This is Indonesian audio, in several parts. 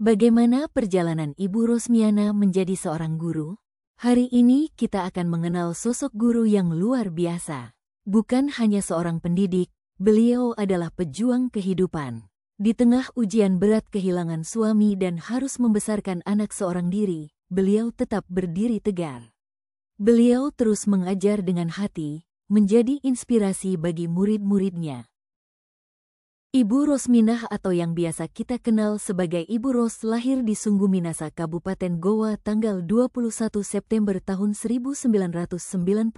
Bagaimana perjalanan Ibu Rosmiana menjadi seorang guru? Hari ini kita akan mengenal sosok guru yang luar biasa. Bukan hanya seorang pendidik, beliau adalah pejuang kehidupan. Di tengah ujian berat kehilangan suami dan harus membesarkan anak seorang diri, beliau tetap berdiri tegar. Beliau terus mengajar dengan hati, menjadi inspirasi bagi murid-muridnya. Ibu Rosminah atau yang biasa kita kenal sebagai Ibu Ros lahir di Sungguh Minasa, Kabupaten Goa tanggal 21 September tahun 1992.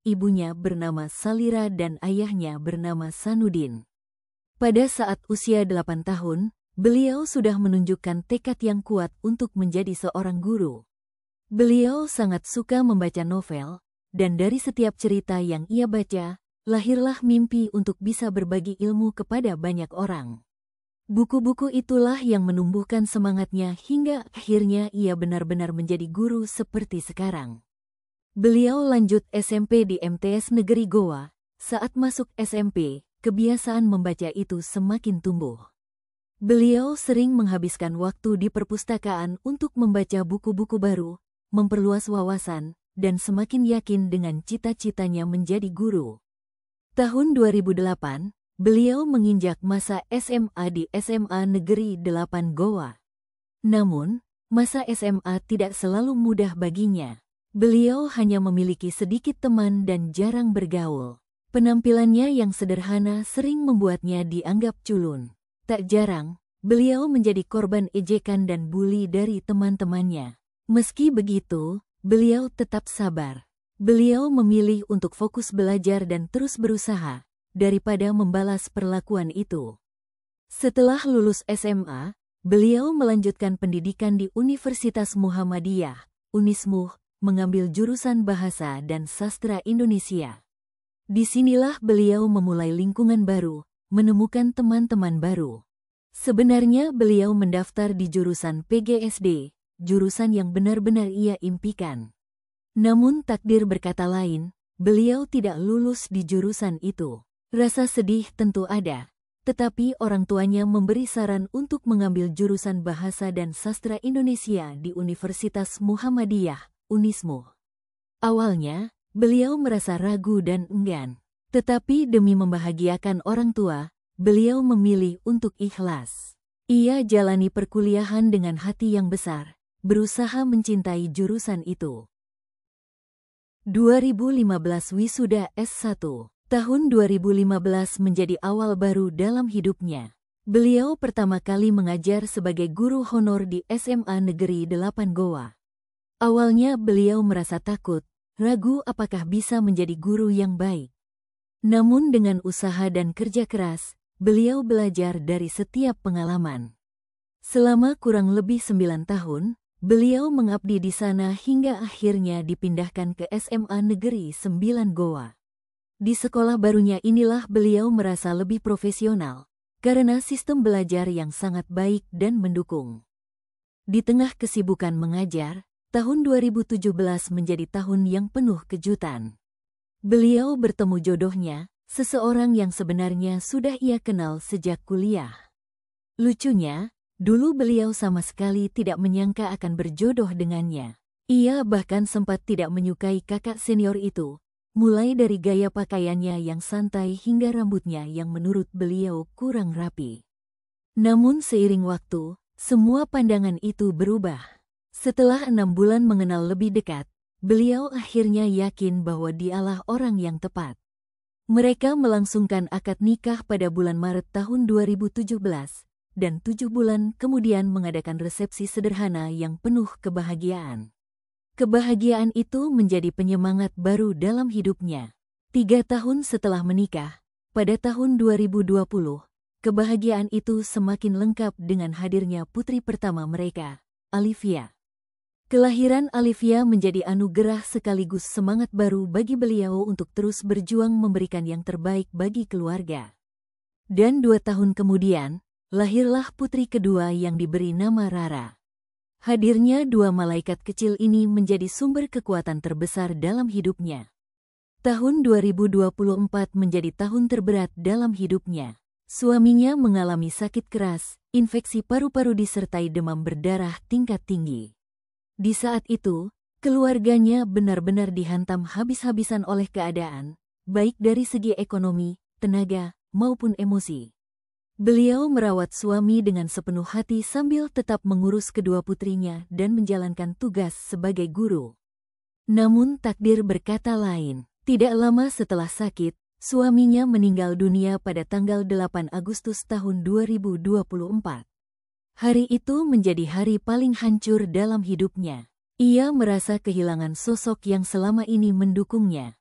Ibunya bernama Salira dan ayahnya bernama Sanudin. Pada saat usia 8 tahun, beliau sudah menunjukkan tekad yang kuat untuk menjadi seorang guru. Beliau sangat suka membaca novel, dan dari setiap cerita yang ia baca, lahirlah mimpi untuk bisa berbagi ilmu kepada banyak orang. Buku-buku itulah yang menumbuhkan semangatnya hingga akhirnya ia benar-benar menjadi guru seperti sekarang. Beliau lanjut SMP di MTS Negeri Goa. Saat masuk SMP, kebiasaan membaca itu semakin tumbuh. Beliau sering menghabiskan waktu di perpustakaan untuk membaca buku-buku baru, memperluas wawasan, dan semakin yakin dengan cita-citanya menjadi guru. Tahun 2008, beliau menginjak masa SMA di SMA Negeri 8 Goa. Namun, masa SMA tidak selalu mudah baginya. Beliau hanya memiliki sedikit teman dan jarang bergaul. Penampilannya yang sederhana sering membuatnya dianggap culun. Tak jarang, beliau menjadi korban ejekan dan bully dari teman-temannya. Meski begitu, beliau tetap sabar. Beliau memilih untuk fokus belajar dan terus berusaha, daripada membalas perlakuan itu. Setelah lulus SMA, beliau melanjutkan pendidikan di Universitas Muhammadiyah, Unismuh, mengambil jurusan Bahasa dan Sastra Indonesia. Disinilah beliau memulai lingkungan baru, menemukan teman-teman baru. Sebenarnya beliau mendaftar di jurusan PGSD, jurusan yang benar-benar ia impikan. Namun takdir berkata lain, beliau tidak lulus di jurusan itu. Rasa sedih tentu ada, tetapi orang tuanya memberi saran untuk mengambil jurusan Bahasa dan Sastra Indonesia di Universitas Muhammadiyah, Unismuh. Awalnya, beliau merasa ragu dan enggan. Tetapi demi membahagiakan orang tua, beliau memilih untuk ikhlas. Ia jalani perkuliahan dengan hati yang besar, berusaha mencintai jurusan itu. 2015 wisuda S1. Tahun 2015 menjadi awal baru dalam hidupnya. Beliau pertama kali mengajar sebagai guru honor di SMA Negeri 8 Goa. Awalnya beliau merasa takut, ragu apakah bisa menjadi guru yang baik. Namun dengan usaha dan kerja keras, beliau belajar dari setiap pengalaman. Selama kurang lebih 9 tahun, beliau mengabdi di sana hingga akhirnya dipindahkan ke SMA Negeri 9 Goa. Di sekolah barunya inilah beliau merasa lebih profesional, karena sistem belajar yang sangat baik dan mendukung. Di tengah kesibukan mengajar, tahun 2017 menjadi tahun yang penuh kejutan. Beliau bertemu jodohnya, seseorang yang sebenarnya sudah ia kenal sejak kuliah. Lucunya, dulu beliau sama sekali tidak menyangka akan berjodoh dengannya. Ia bahkan sempat tidak menyukai kakak senior itu, mulai dari gaya pakaiannya yang santai hingga rambutnya yang menurut beliau kurang rapi. Namun seiring waktu, semua pandangan itu berubah. Setelah 6 bulan mengenal lebih dekat, beliau akhirnya yakin bahwa dialah orang yang tepat. Mereka melangsungkan akad nikah pada bulan Maret tahun 2017. Dan 7 bulan kemudian mengadakan resepsi sederhana yang penuh kebahagiaan. Kebahagiaan itu menjadi penyemangat baru dalam hidupnya. 3 tahun setelah menikah, pada tahun 2020, kebahagiaan itu semakin lengkap dengan hadirnya putri pertama mereka, Alivia. Kelahiran Alivia menjadi anugerah sekaligus semangat baru bagi beliau untuk terus berjuang memberikan yang terbaik bagi keluarga. Dan 2 tahun kemudian, lahirlah putri kedua yang diberi nama Rara. Hadirnya 2 malaikat kecil ini menjadi sumber kekuatan terbesar dalam hidupnya. Tahun 2024 menjadi tahun terberat dalam hidupnya. Suaminya mengalami sakit keras, infeksi paru-paru disertai demam berdarah tingkat tinggi. Di saat itu, keluarganya benar-benar dihantam habis-habisan oleh keadaan, baik dari segi ekonomi, tenaga, maupun emosi. Beliau merawat suami dengan sepenuh hati sambil tetap mengurus kedua putrinya dan menjalankan tugas sebagai guru. Namun takdir berkata lain. Tidak lama setelah sakit, suaminya meninggal dunia pada tanggal 8 Agustus tahun 2024. Hari itu menjadi hari paling hancur dalam hidupnya. Ia merasa kehilangan sosok yang selama ini mendukungnya.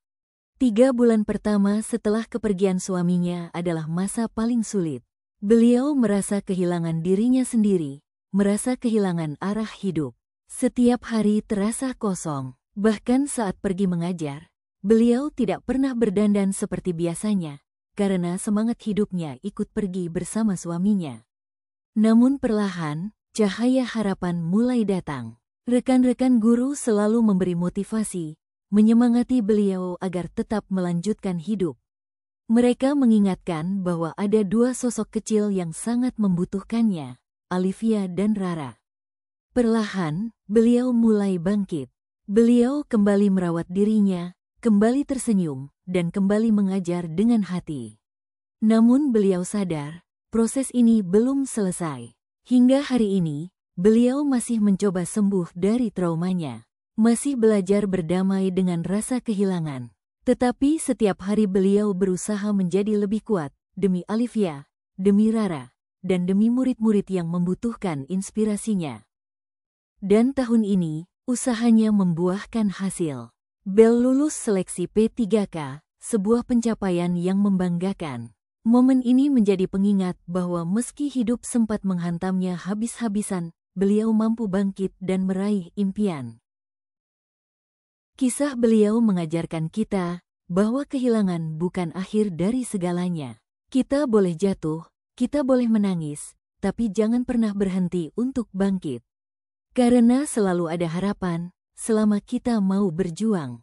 3 bulan pertama setelah kepergian suaminya adalah masa paling sulit. Beliau merasa kehilangan dirinya sendiri, merasa kehilangan arah hidup. Setiap hari terasa kosong, bahkan saat pergi mengajar. Beliau tidak pernah berdandan seperti biasanya, karena semangat hidupnya ikut pergi bersama suaminya. Namun perlahan, cahaya harapan mulai datang. Rekan-rekan guru selalu memberi motivasi, menyemangati beliau agar tetap melanjutkan hidup. Mereka mengingatkan bahwa ada 2 sosok kecil yang sangat membutuhkannya, Alivia dan Rara. Perlahan, beliau mulai bangkit. Beliau kembali merawat dirinya, kembali tersenyum, dan kembali mengajar dengan hati. Namun beliau sadar, proses ini belum selesai. Hingga hari ini, beliau masih mencoba sembuh dari traumanya. Masih belajar berdamai dengan rasa kehilangan. Tetapi setiap hari beliau berusaha menjadi lebih kuat, demi Alivia, demi Rara, dan demi murid-murid yang membutuhkan inspirasinya. Dan tahun ini, usahanya membuahkan hasil. Bel lulus seleksi P3K, sebuah pencapaian yang membanggakan. Momen ini menjadi pengingat bahwa meski hidup sempat menghantamnya habis-habisan, beliau mampu bangkit dan meraih impian. Kisah beliau mengajarkan kita bahwa kehilangan bukan akhir dari segalanya. Kita boleh jatuh, kita boleh menangis, tapi jangan pernah berhenti untuk bangkit. Karena selalu ada harapan, selama kita mau berjuang.